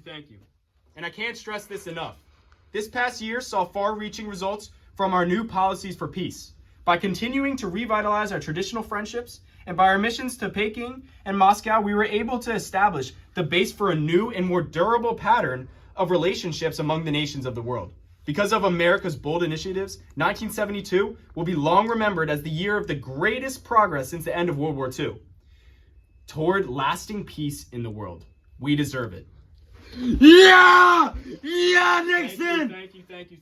Thank you. And I can't stress this enough. This past year saw far-reaching results from our new policies for peace. By continuing to revitalize our traditional friendships and by our missions to Peking and Moscow, we were able to establish the base for a new and more durable pattern of relationships among the nations of the world. Because of America's bold initiatives, 1972 will be long remembered as the year of the greatest progress since the end of World War II. Toward lasting peace in the world. We deserve it. Yeah! Yeah, Nixon!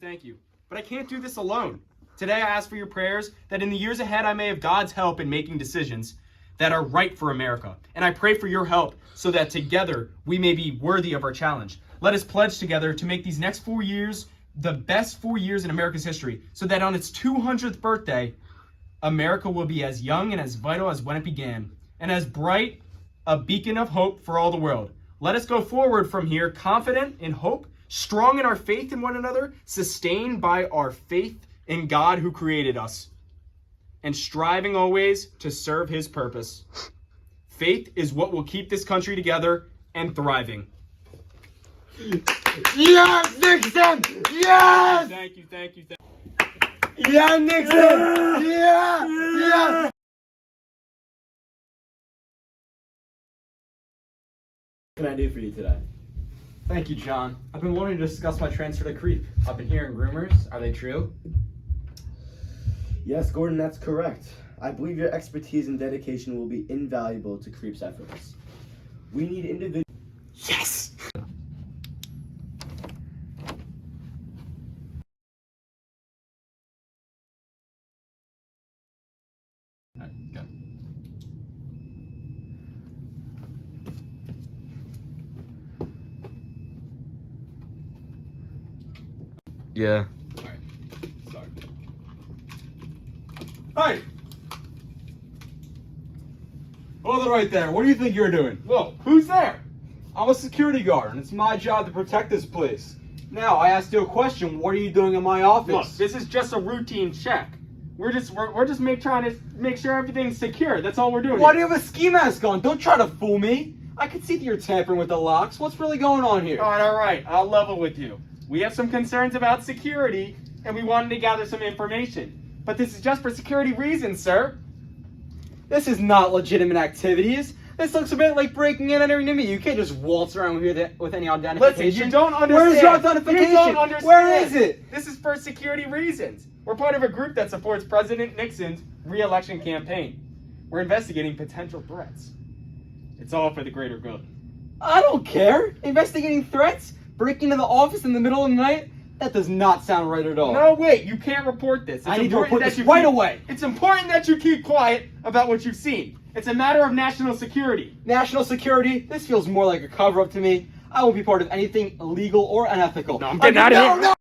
Thank you. But I can't do this alone. Today I ask for your prayers that in the years ahead I may have God's help in making decisions that are right for America. And I pray for your help so that together we may be worthy of our challenge. Let us pledge together to make these next 4 years the best 4 years in America's history, so that on its 200th birthday, America will be as young and as vital as when it began, and as bright a beacon of hope for all the world. Let us go forward from here, confident in hope, strong in our faith in one another, sustained by our faith in God who created us, and striving always to serve his purpose. Faith is what will keep this country together and thriving. Yes, Nixon! Yes! Thank you. Yeah, Nixon! Yeah! What can I do for you today? Thank you, John. I've been wanting to discuss my transfer to Creep. I've been hearing rumors. Are they true? Yes, Gordon, that's correct. I believe your expertise and dedication will be invaluable to Creep's efforts. We need individuals. Yes! Alright, go. Yeah. Alright. Sorry. Hey! Hold it right there. What do you think you're doing? Whoa, who's there? I'm a security guard, and it's my job to protect this place. Now, I asked you a question. What are you doing in my office? Look, this is just a routine check. We're just trying to make sure everything's secure. That's all we're doing. Why do you have a ski mask on? Don't try to fool me. I can see that you're tampering with the locks. What's really going on here? All right. I'll level with you. We have some concerns about security, and we wanted to gather some information. But this is just for security reasons, sir. This is not legitimate activities. This looks a bit like breaking in and entering me. You can't just waltz around here with any identification. Listen, you don't understand. Where's your identification? You don't understand. Where is it? This is for security reasons. We're part of a group that supports President Nixon's re-election campaign. We're investigating potential threats. It's all for the greater good. I don't care. Investigating threats? Breaking into the office in the middle of the night? That does not sound right at all. No, wait. You can't report this. I need to report this right away. It's important that you keep quiet about what you've seen. It's a matter of national security. National security? This feels more like a cover-up to me. I won't be part of anything illegal or unethical. No, I'm getting out of here. No.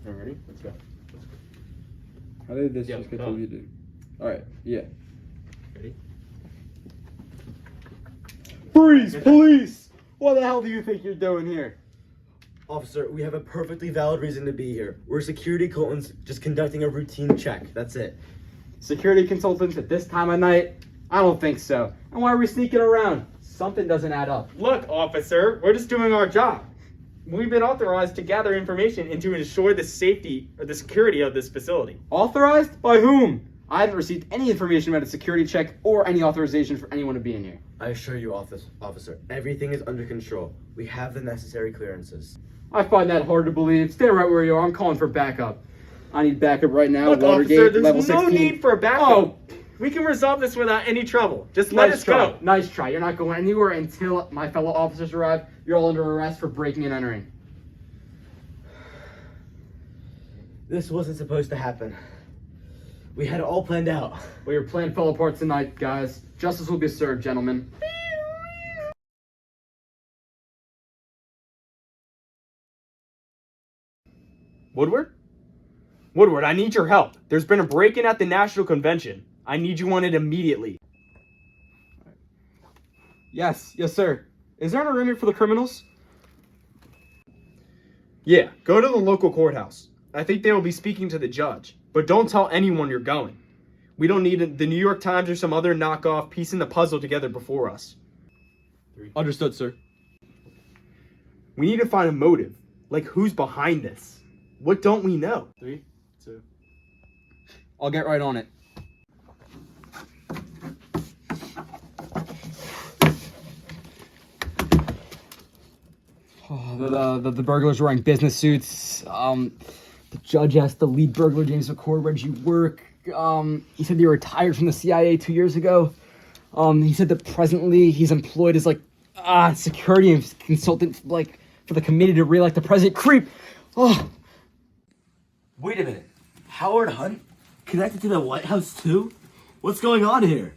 Ready? Let's go. How did this Yeah, just get go. deleted? Alright, yeah. Ready? Freeze, police! What the hell do you think you're doing here? Officer, we have a perfectly valid reason to be here. We're security consultants just conducting a routine check. That's it. Security consultants at this time of night? I don't think so. And why are we sneaking around? Something doesn't add up. Look, officer, we're just doing our job. We've been authorized to gather information and to ensure the safety or the security of this facility. Authorized? By whom? I haven't received any information about a security check or any authorization for anyone to be in here. I assure you, officer, everything is under control. We have the necessary clearances. I find that hard to believe. Stay right where you are. I'm calling for backup. I need backup right now. Look, Watergate, officer, there's level no 16. need for backup. Oh, We can resolve this without any trouble. Just let us try. go. Nice try. You're not going anywhere until my fellow officers arrive. You're all under arrest for breaking and entering. This wasn't supposed to happen. We had it all planned out. Well, your plan fell apart tonight, guys. Justice will be served, gentlemen. Woodward? Woodward, I need your help. There's been a break-in at the National Convention. I need you on it immediately. Yes, sir. Is there an arraignment for the criminals? Yeah, go to the local courthouse. I think they will be speaking to the judge. But don't tell anyone you're going. We don't need the New York Times or some other knockoff piecing the puzzle together before us. Understood, sir. We need to find a motive. Like, who's behind this? What don't we know? 3, 2. I'll get right on it. The burglars were wearing business suits. The judge asked the lead burglar, James McCord, where'd you work? He said he retired from the CIA 2 years ago. He said that presently he's employed as security consultant for the committee to re-elect the president. Creep! Oh. Wait a minute. Howard Hunt? Connected to the White House too? What's going on here?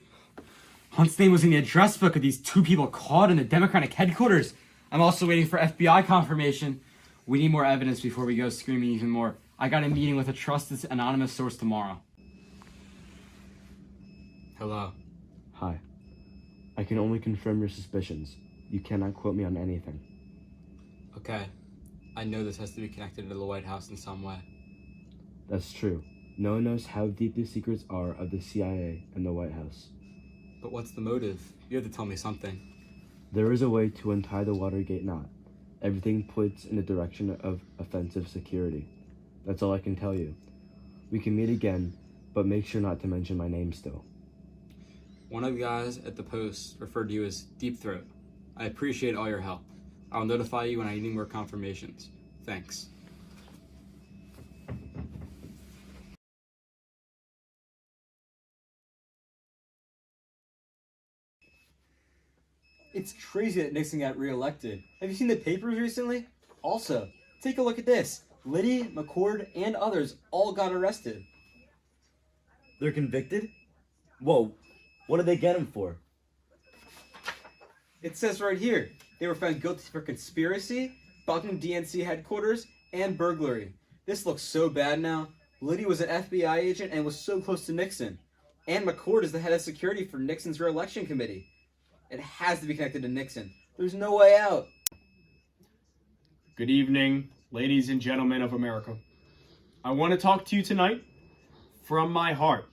Hunt's name was in the address book of these two people caught in the Democratic headquarters. I'm also waiting for FBI confirmation. We need more evidence before we go screaming even more. I got a meeting with a trusted anonymous source tomorrow. Hello. Hi. I can only confirm your suspicions. You cannot quote me on anything. Okay. I know this has to be connected to the White House in some way. That's true. No one knows how deep the secrets are of the CIA and the White House. But what's the motive? You have to tell me something. There is a way to untie the Watergate knot. Everything points in the direction of offensive security. That's all I can tell you. We can meet again, but make sure not to mention my name still. One of the guys at the Post referred to you as Deep Throat. I appreciate all your help. I'll notify you when I need more confirmations. Thanks. It's crazy that Nixon got reelected. Have you seen the papers recently? Also, take a look at this. Liddy, McCord, and others all got arrested. They're convicted? Whoa, what did they get him for? It says right here, they were found guilty for conspiracy, bugging DNC headquarters, and burglary. This looks so bad now. Liddy was an FBI agent and was so close to Nixon. And McCord is the head of security for Nixon's re-election committee. It has to be connected to Nixon. There's no way out. Good evening, ladies and gentlemen of America. I want to talk to you tonight from my heart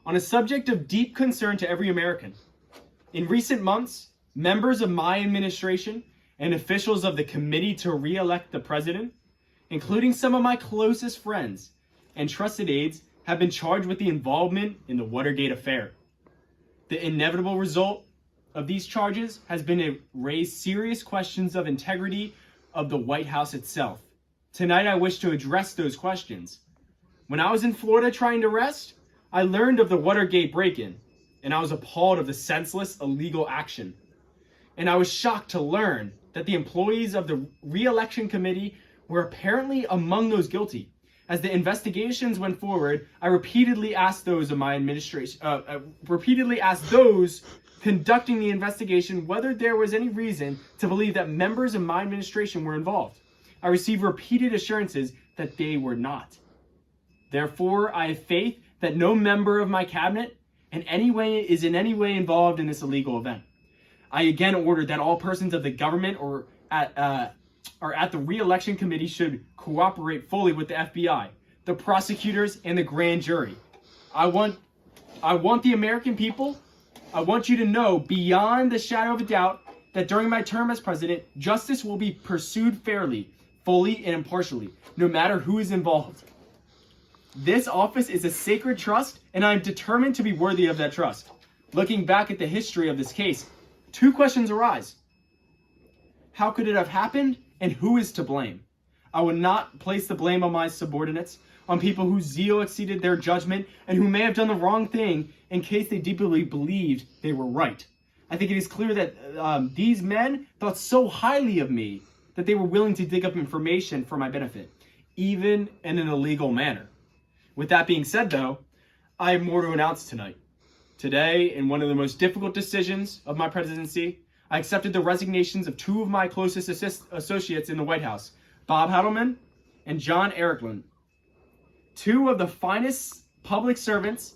on a subject of deep concern to every American. In recent months, members of my administration and officials of the Committee to Re-elect the President, including some of my closest friends and trusted aides, have been charged with the involvement in the Watergate affair. The inevitable result of these charges has been to raise serious questions of integrity of the White House itself. Tonight, I wish to address those questions. When I was in Florida trying to rest, I learned of the Watergate break-in, and I was appalled of the senseless, illegal action. And I was shocked to learn that the employees of the re-election committee were apparently among those guilty. As the investigations went forward, I repeatedly asked those of my administration, those conducting the investigation whether there was any reason to believe that members of my administration were involved. I received repeated assurances that they were not. Therefore, I have faith that no member of my cabinet is in any way involved in this illegal event. I again ordered that all persons of the government or at the re-election committee should cooperate fully with the FBI, the prosecutors, and the grand jury. I want the American people. I want you to know beyond the shadow of a doubt that during my term as president, justice will be pursued fairly, fully, and impartially, no matter who is involved. This office is a sacred trust, and I am determined to be worthy of that trust. Looking back at the history of this case, two questions arise. How could it have happened, and who is to blame? I would not place the blame on my subordinates, on people whose zeal exceeded their judgment, and who may have done the wrong thing in case they deeply believed they were right. I think it is clear that these men thought so highly of me that they were willing to dig up information for my benefit, even in an illegal manner. With that being said, though, I have more to announce tonight. Today, in one of the most difficult decisions of my presidency, I accepted the resignations of two of my closest associates in the White House, Bob Hadelman and John Erickland. Two of the finest public servants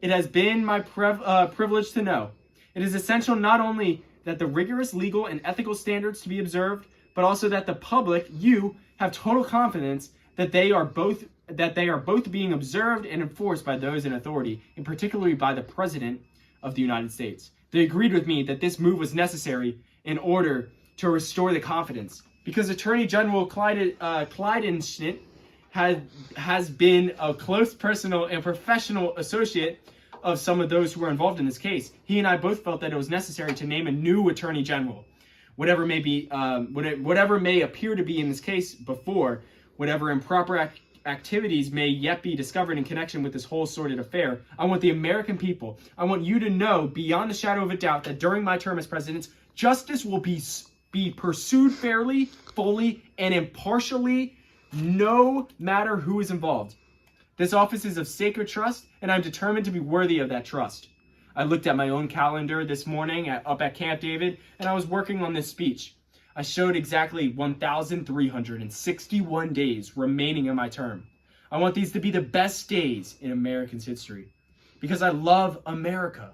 it has been my privilege to know. It is essential not only that the rigorous legal and ethical standards to be observed, but also that the public, you, have total confidence that they are both being observed and enforced by those in authority, and particularly by the President of the United States. They agreed with me that this move was necessary in order to restore the confidence, because Attorney General Clydenschnitt has been a close personal and professional associate of some of those who were involved in this case. He and I both felt that it was necessary to name a new Attorney General. Whatever may appear to be in this case before, whatever improper activities may yet be discovered in connection with this whole sordid affair, I want the American people, I want you to know beyond a shadow of a doubt that during my term as president, justice will be pursued fairly, fully, and impartially, no matter who is involved. This office is of sacred trust, and I'm determined to be worthy of that trust. I looked at my own calendar this morning up at Camp David, and I was working on this speech. I showed exactly 1,361 days remaining in my term. I want these to be the best days in Americans' history, because I love America.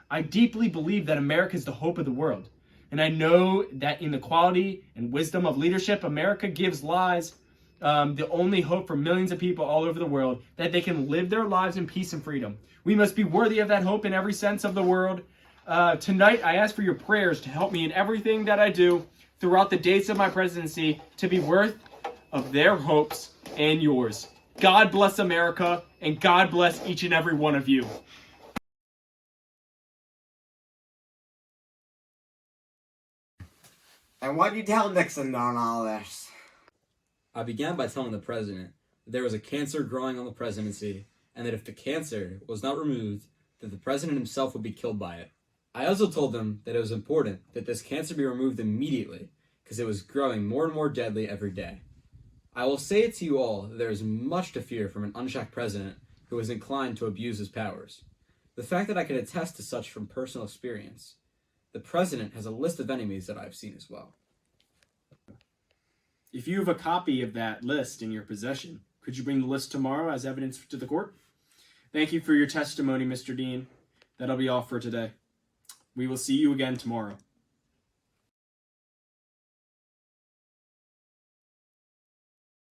I deeply believe that America is the hope of the world, and I know that in the quality and wisdom of leadership America gives lies, the only hope for millions of people all over the world, that they can live their lives in peace and freedom. We must be worthy of that hope in every sense of the word. Tonight, I ask for your prayers to help me in everything that I do throughout the days of my presidency to be worth of their hopes and yours. God bless America, and God bless each and every one of you. And what did you tell Nixon on all this? I began by telling the president that there was a cancer growing on the presidency, and that if the cancer was not removed, that the president himself would be killed by it. I also told them that it was important that this cancer be removed immediately, because it was growing more and more deadly every day. I will say it to you all that there is much to fear from an unchecked president who is inclined to abuse his powers. The fact that I can attest to such from personal experience. The president has a list of enemies that I have seen as well. If you have a copy of that list in your possession, could you bring the list tomorrow as evidence to the court? Thank you for your testimony, Mr. Dean. That'll be all for today. We will see you again tomorrow.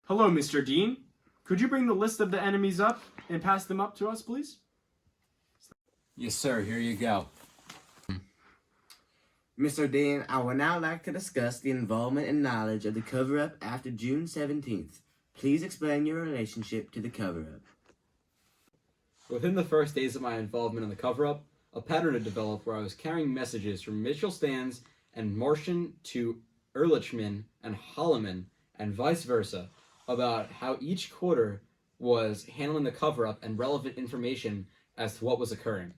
Hello, Mr. Dean. Could you bring the list of the enemies up and pass them up to us, please? Yes, sir. Here you go. Mr. Dean, I would now like to discuss the involvement and knowledge of the cover-up after June 17th. Please explain your relationship to the cover-up. Within the first days of my involvement in the cover-up, a pattern had developed where I was carrying messages from Mitchell Stans and Martian to Ehrlichman and Holloman and vice versa about how each quarter was handling the cover-up and relevant information as to what was occurring.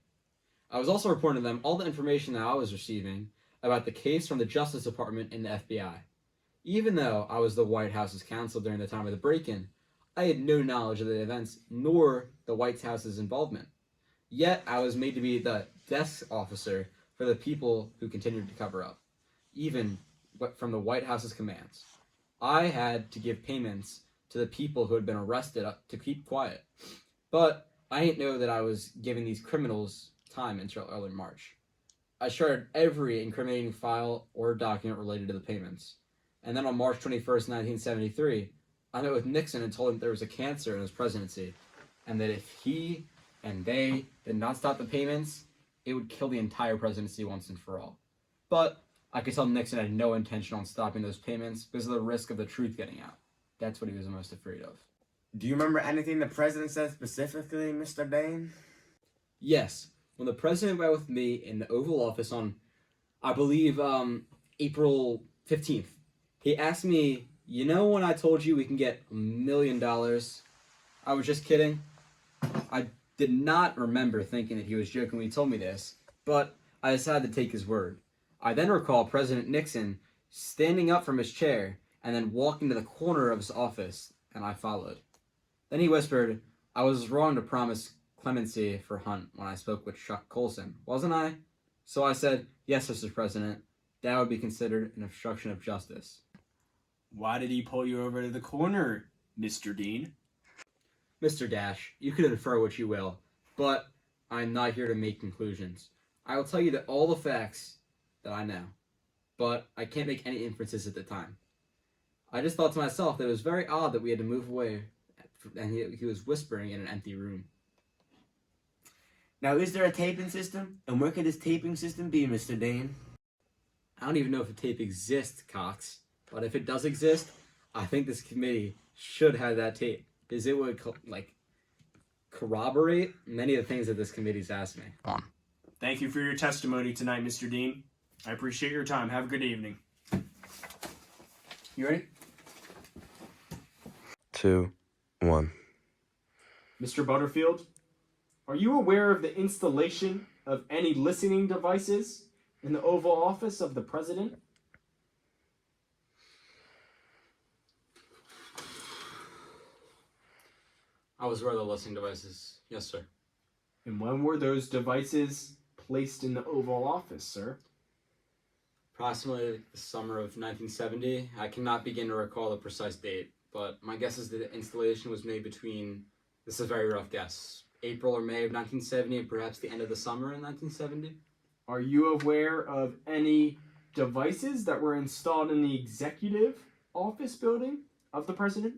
I was also reporting to them all the information that I was receiving about the case from the Justice Department and the FBI. Even though I was the White House's counsel during the time of the break-in, I had no knowledge of the events nor the White House's involvement. Yet I was made to be the desk officer for the people who continued to cover up, even from the White House's commands. I had to give payments to the people who had been arrested to keep quiet. But I didn't know that I was giving these criminals time until early March. I shared every incriminating file or document related to the payments. And then on March 21st, 1973, I met with Nixon and told him there was a cancer in his presidency, and that if he and they did not stop the payments, it would kill the entire presidency once and for all. But I could tell Nixon had no intention on stopping those payments because of the risk of the truth getting out. That's what he was most afraid of. Do you remember anything the president said specifically, Mr. Dane? Yes. When the president met with me in the Oval Office on, I believe, April 15th, he asked me, you know when I told you we can get $1 million? I was just kidding. I did not remember thinking that he was joking when he told me this, but I decided to take his word. I then recall President Nixon standing up from his chair and then walking to the corner of his office, and I followed. Then he whispered, I was wrong to promise clemency for Hunt when I spoke with Chuck Colson, wasn't I? So I said, yes, Mr. President, that would be considered an obstruction of justice. Why did he pull you over to the corner, Mr. Dean? Mr. Dash, you can infer what you will, but I'm not here to make conclusions. I will tell you that all the facts that I know, but I can't make any inferences at the time. I just thought to myself that it was very odd that we had to move away, and he was whispering in an empty room. Now, is there a taping system? And where could this taping system be, Mr. Dane? I don't even know if a tape exists, Cox. But if it does exist, I think this committee should have that tape, because it would corroborate many of the things that this committee's asked me. Thank you for your testimony tonight, Mr. Dean. I appreciate your time. Have a good evening. You ready? 2, 1. Mr. Butterfield, are you aware of the installation of any listening devices in the Oval Office of the President? I was aware of the listening devices. Yes, sir. And when were those devices placed in the Oval Office, sir? Approximately the summer of 1970. I cannot begin to recall the precise date, but my guess is that the installation was made between, this is a very rough guess, April or May of 1970, and perhaps the end of the summer in 1970. Are you aware of any devices that were installed in the executive office building of the President?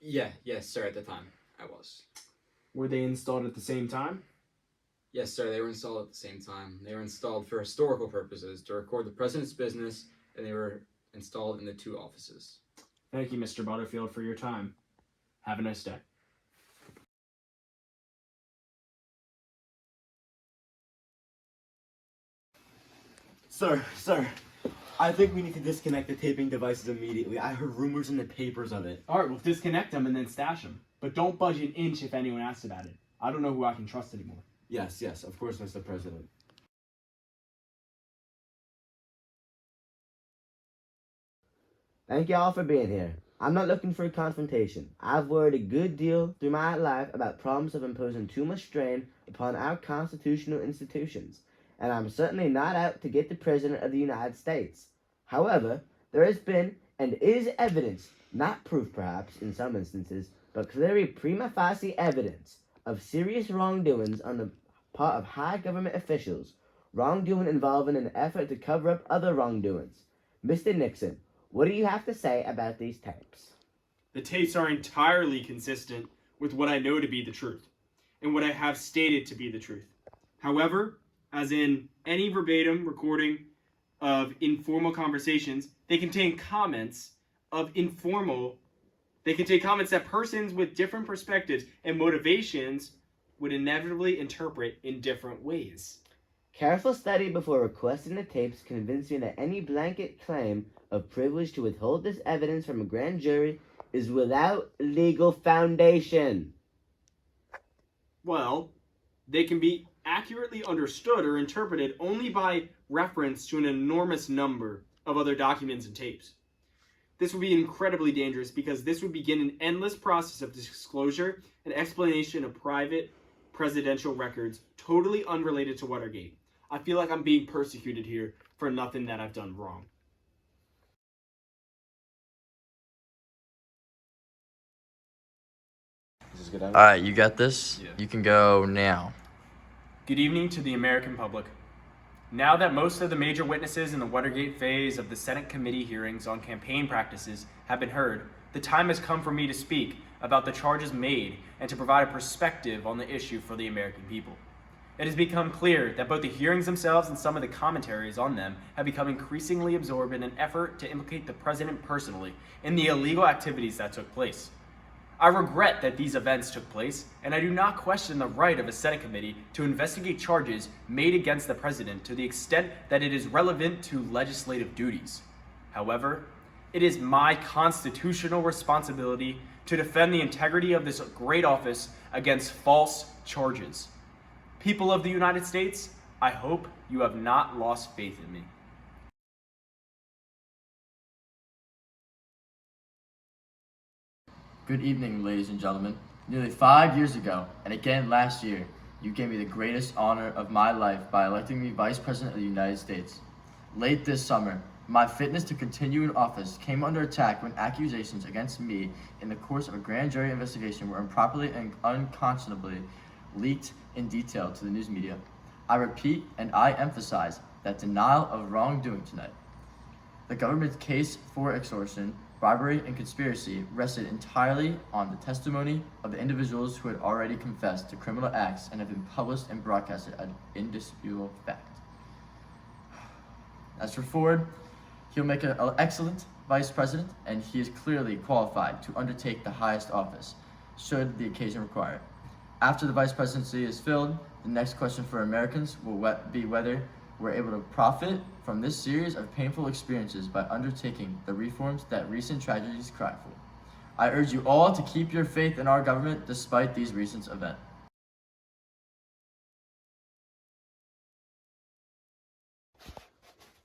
Yes, sir, at the time, I was. Were they installed at the same time? Yes, sir, they were installed at the same time. They were installed for historical purposes, to record the President's business, and they were installed in the 2 offices. Thank you, Mr. Butterfield, for your time. Have a nice day. Sir, I think we need to disconnect the taping devices immediately. I heard rumors in the papers of it. All right, well, disconnect them and then stash them. But don't budge an inch if anyone asks about it. I don't know who I can trust anymore. Yes, of course, Mr. President. Thank you all for being here. I'm not looking for a confrontation. I've worried a good deal through my life about problems of imposing too much strain upon our constitutional institutions, and I'm certainly not out to get the President of the United States. However, there has been and is evidence, not proof perhaps in some instances, but clearly prima facie evidence of serious wrongdoings on the part of high government officials, wrongdoing involving an effort to cover up other wrongdoings. Mr. Nixon, what do you have to say about these tapes? The tapes are entirely consistent with what I know to be the truth, and what I have stated to be the truth. However, as in any verbatim recording of informal conversations, they contain comments that persons with different perspectives and motivations would inevitably interpret in different ways. Careful study before requesting the tapes convince you that any blanket claim of privilege to withhold this evidence from a grand jury is without legal foundation. Well, they can be accurately understood or interpreted only by reference to an enormous number of other documents and tapes. This would be incredibly dangerous because this would begin an endless process of disclosure and explanation of private presidential records totally unrelated to Watergate. I feel like I'm being persecuted here for nothing that I've done wrong. Alright, you got this? Yeah. You can go now. Good evening to the American public. Now that most of the major witnesses in the Watergate phase of the Senate committee hearings on campaign practices have been heard, the time has come for me to speak about the charges made and to provide a perspective on the issue for the American people. It has become clear that both the hearings themselves and some of the commentaries on them have become increasingly absorbed in an effort to implicate the president personally in the illegal activities that took place. I regret that these events took place, and I do not question the right of a Senate committee to investigate charges made against the president to the extent that it is relevant to legislative duties. However, it is my constitutional responsibility to defend the integrity of this great office against false charges. People of the United States, I hope you have not lost faith in me. Good evening, ladies and gentlemen. Nearly 5 years ago, and again last year, you gave me the greatest honor of my life by electing me Vice President of the United States. Late this summer, my fitness to continue in office came under attack when accusations against me in the course of a grand jury investigation were improperly and unconscionably leaked in detail to the news media. I repeat and I emphasize that denial of wrongdoing tonight. The government's case for extortion, bribery, and conspiracy rested entirely on the testimony of the individuals who had already confessed to criminal acts and have been published and broadcasted as indisputable fact. As for Ford, he'll make an excellent vice president, and he is clearly qualified to undertake the highest office, should the occasion require it. After the vice presidency is filled, the next question for Americans will be whether we're able to profit from this series of painful experiences by undertaking the reforms that recent tragedies cry for. I urge you all to keep your faith in our government despite these recent events.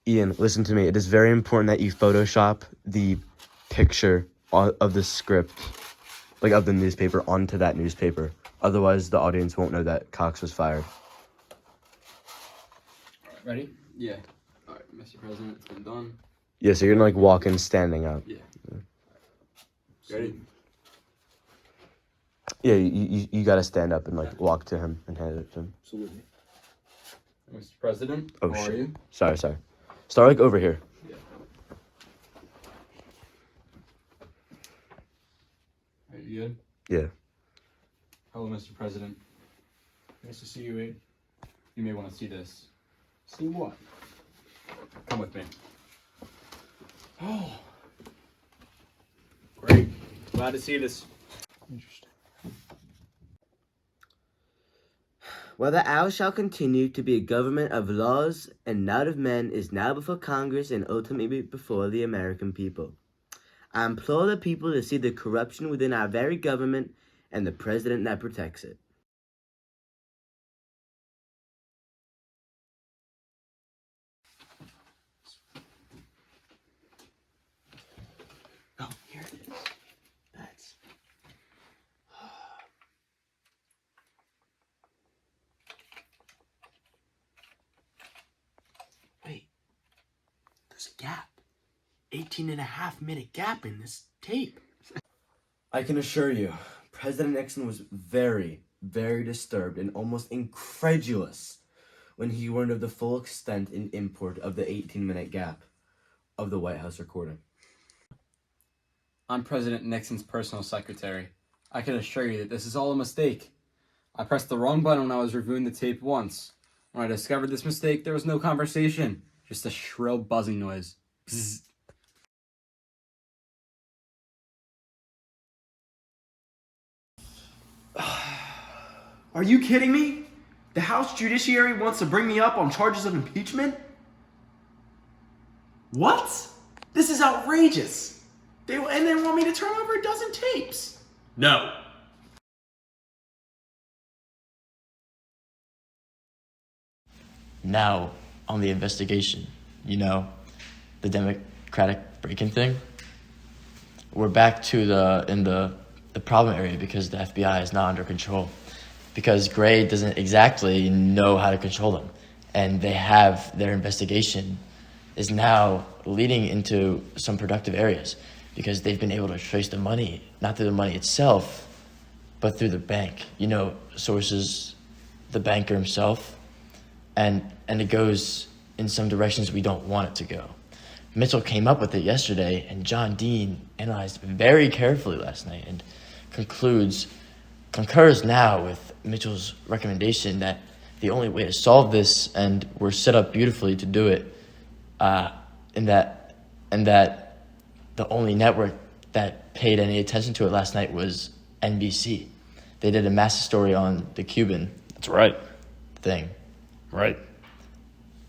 Ian, listen to me. It is very important that you Photoshop the picture of the script, like of the newspaper, onto that newspaper. Otherwise, the audience won't know that Cox was fired. Ready? Yeah. All right, Mr. President, it's been done. Yeah, so you're gonna like walk in standing up. Yeah. Ready? Yeah, you gotta stand up and like walk to him and hand it to him. Absolutely. Mr. President, Oh how are shit. you? Sorry. Start like over here. Yeah. Are you good? Yeah. Hello, Mr. President. Nice to see you, Abe. You may want to see this. See what? Come with me. Oh. Great. Glad to see this. Interesting. Whether ours shall continue to be a government of laws and not of men is now before Congress and ultimately before the American people. I implore the people to see the corruption within our very government and the president that protects it. Oh, here it is. That's... Wait. There's a gap. 18.5-minute gap in this tape. I can assure you, President Nixon was very, very disturbed and almost incredulous when he learned of the full extent and import of the 18-minute gap of the White House recording. I'm President Nixon's personal secretary. I can assure you that this is all a mistake. I pressed the wrong button when I was reviewing the tape once. When I discovered this mistake, there was no conversation, just a shrill buzzing noise. Bzzz. Are you kidding me? The House Judiciary wants to bring me up on charges of impeachment? What? This is outrageous. They want me to turn over a dozen tapes. No. Now, on the investigation, the Democratic break-in thing, we're back to the problem area because the FBI is not under control. Because Gray doesn't exactly know how to control them. And they have their investigation is now leading into some productive areas because they've been able to trace the money, not through the money itself, but through the bank. Sources, the banker himself, and it goes in some directions we don't want it to go. Mitchell came up with it yesterday, and John Dean analyzed it very carefully last night and concurs now with Mitchell's recommendation that the only way to solve this, and we're set up beautifully to do it, and that the only network that paid any attention to it last night was NBC. They did a massive story on the Cuban. That's right. Thing. Right.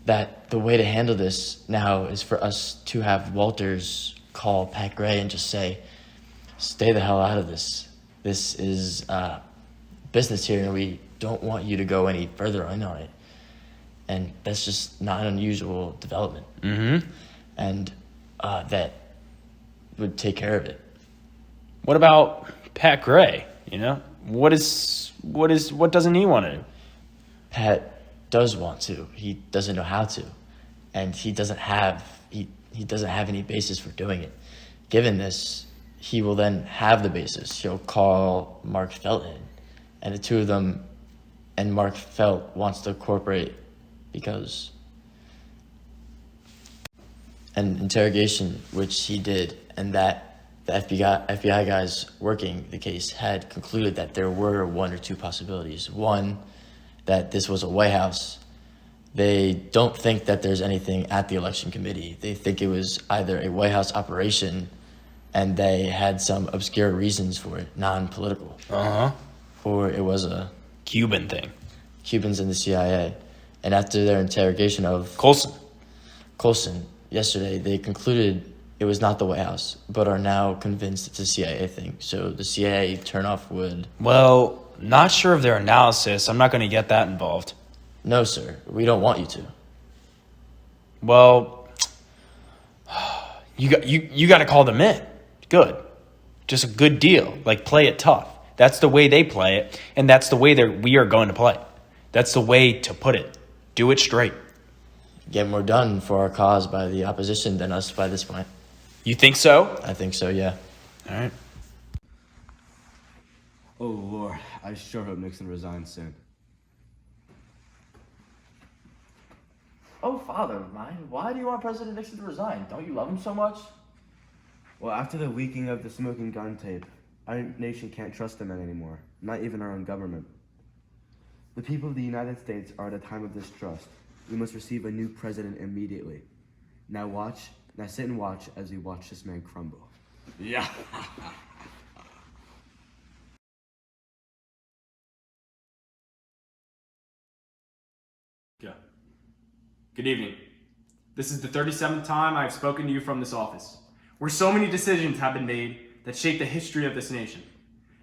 That the way to handle this now is for us to have Walters call Pat Gray and just say, stay the hell out of this. This is business here, and we don't want you to go any further in on it. And that's just not an unusual development. Mm-hmm. And that would take care of it. What about Pat Gray? What doesn't he want to do? Pat does want to. He doesn't know how to. And he doesn't have any basis for doing it. Given this, he will then have the basis. He'll call Mark Felt in, and the two of them, and Mark Felt wants to cooperate because an interrogation which he did, and that the FBI guys working the case had concluded that there were one or two possibilities. One, that this was a White House. They don't think that there's anything at the election committee. They think it was either a White House operation, and they had some obscure reasons for it, non-political. Or it was a Cuban thing. Cubans in the CIA. And after their interrogation of Colson yesterday, they concluded it was not the White House, but are now convinced it's a CIA thing. So the CIA turnoff would... Well, not sure of their analysis. I'm not going to get that involved. No, sir. We don't want you to. Well, you got to call them in. Good. Just a good deal. Like, play it tough. That's the way they play it, and that's the way that we are going to play. That's the way to put it. Do it straight. Get more done for our cause by the opposition than us by this point. You think so? I think so, yeah. All right. Oh, Lord, I sure hope Nixon resigns soon. Oh, Father of mine, why do you want President Nixon to resign? Don't you love him so much? Well, after the leaking of the smoking gun tape, our nation can't trust the men anymore, not even our own government. The people of the United States are at a time of distrust. We must receive a new president immediately. Now sit and watch as we watch this man crumble. Yeah. Yeah. Good evening. This is the 37th time I have spoken to you from this office, where so many decisions have been made that shape the history of this nation.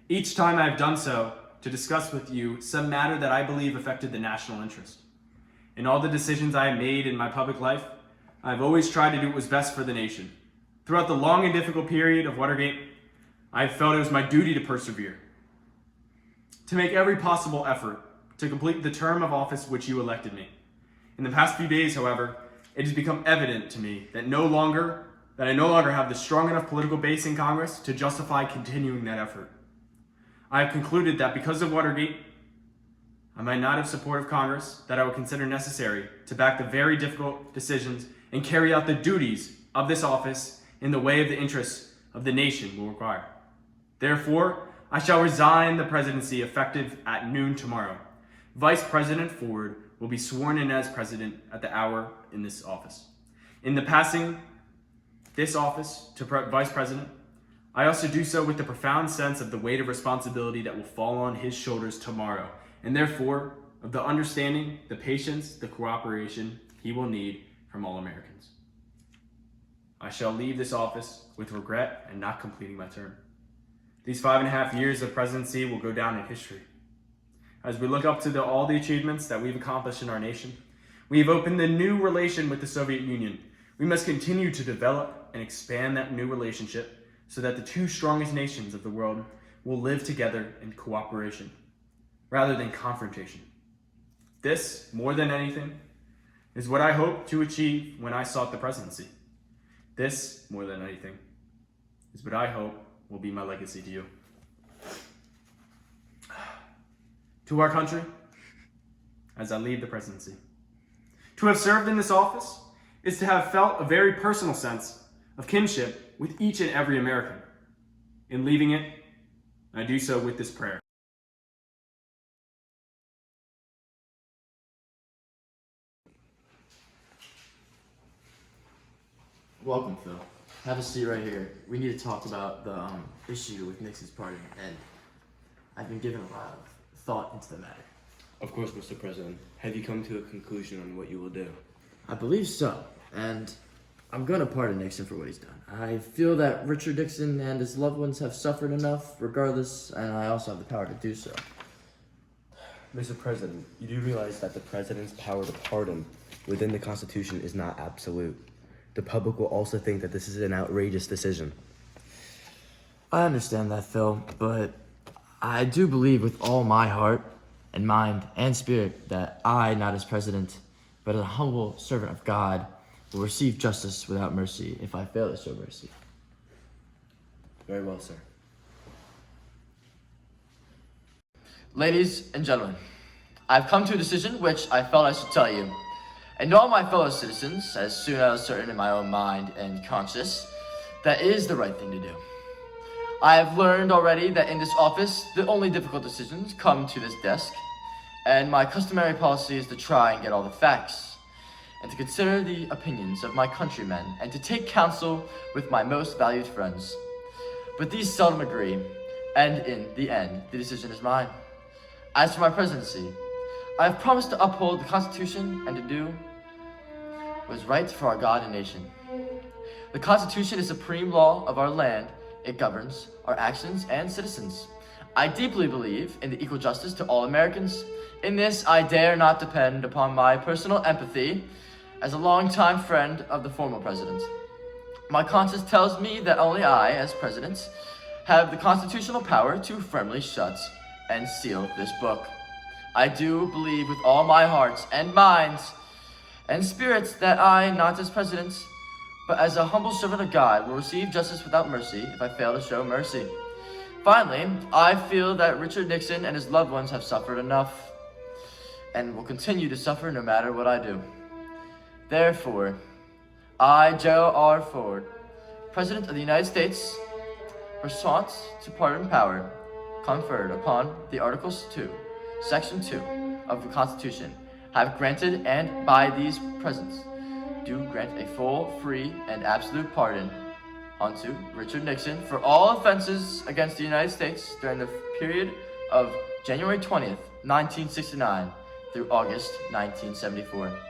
Each time I have done so to discuss with you some matter that I believe affected the national interest. In all the decisions I have made in my public life, I have always tried to do what was best for the nation. Throughout the long and difficult period of Watergate, I have felt it was my duty to persevere, to make every possible effort to complete the term of office which you elected me. In the past few days, however, it has become evident to me that I no longer have the strong enough political base in Congress to justify continuing that effort. I have concluded that because of Watergate, I might not have support of Congress that I would consider necessary to back the very difficult decisions and carry out the duties of this office in the way of the interests of the nation will require. Therefore, I shall resign the presidency effective at noon tomorrow. Vice President Ford will be sworn in as president at the hour in this office. In the passing this office to Vice President, I also do so with the profound sense of the weight of responsibility that will fall on his shoulders tomorrow, and therefore of the understanding, the patience, the cooperation he will need from all Americans. I shall leave this office with regret and not completing my term. These 5.5 years of presidency will go down in history. As we look up to all the achievements that we've accomplished in our nation, we have opened a new relation with the Soviet Union. We must continue to develop and expand that new relationship so that the two strongest nations of the world will live together in cooperation rather than confrontation. This, more than anything, is what I hope to achieve when I sought the presidency. This, more than anything, is what I hope will be my legacy to you. To our country, as I leave the presidency. To have served in this office is to have felt a very personal sense of kinship with each and every American. In leaving it, I do so with this prayer. Welcome, Phil. Have a seat right here. We need to talk about the issue with Nixon's pardon, and I've been given a lot of thought into the matter. Of course, Mr. President. Have you come to a conclusion on what you will do? I believe so, and I'm going to pardon Nixon for what he's done. I feel that Richard Nixon and his loved ones have suffered enough, regardless, and I also have the power to do so. Mr. President, you do realize that the president's power to pardon within the Constitution is not absolute. The public will also think that this is an outrageous decision. I understand that, Phil, but I do believe with all my heart and mind and spirit that I, not as president, but as a humble servant of God, will receive justice without mercy if I fail to show mercy. Very well, sir. Ladies and gentlemen, I've come to a decision which I felt I should tell you. and all my fellow citizens, as soon as I was certain in my own mind and conscience, that is the right thing to do. I have learned already that in this office, the only difficult decisions come to this desk, and my customary policy is to try and get all the facts, and to consider the opinions of my countrymen, and to take counsel with my most valued friends. But these seldom agree, and in the end, the decision is mine. As for my presidency, I have promised to uphold the Constitution and to do what is right for our God and nation. The Constitution is supreme law of our land. It governs our actions and citizens. I deeply believe in the equal justice to all Americans. In this, I dare not depend upon my personal empathy as a longtime friend of the former president. My conscience tells me that only I, as president, have the constitutional power to firmly shut and seal this book. I do believe with all my heart and mind and spirit that I, not as president, but as a humble servant of God, will receive justice without mercy if I fail to show mercy. Finally, I feel that Richard Nixon and his loved ones have suffered enough and will continue to suffer no matter what I do. Therefore, I, Joe R. Ford, President of the United States, pursuant to pardon power conferred upon the Articles 2, Section 2 of the Constitution, have granted and by these presents do grant a full, free, and absolute pardon unto Richard Nixon for all offenses against the United States during the period of January 20th, 1969 through August 1974.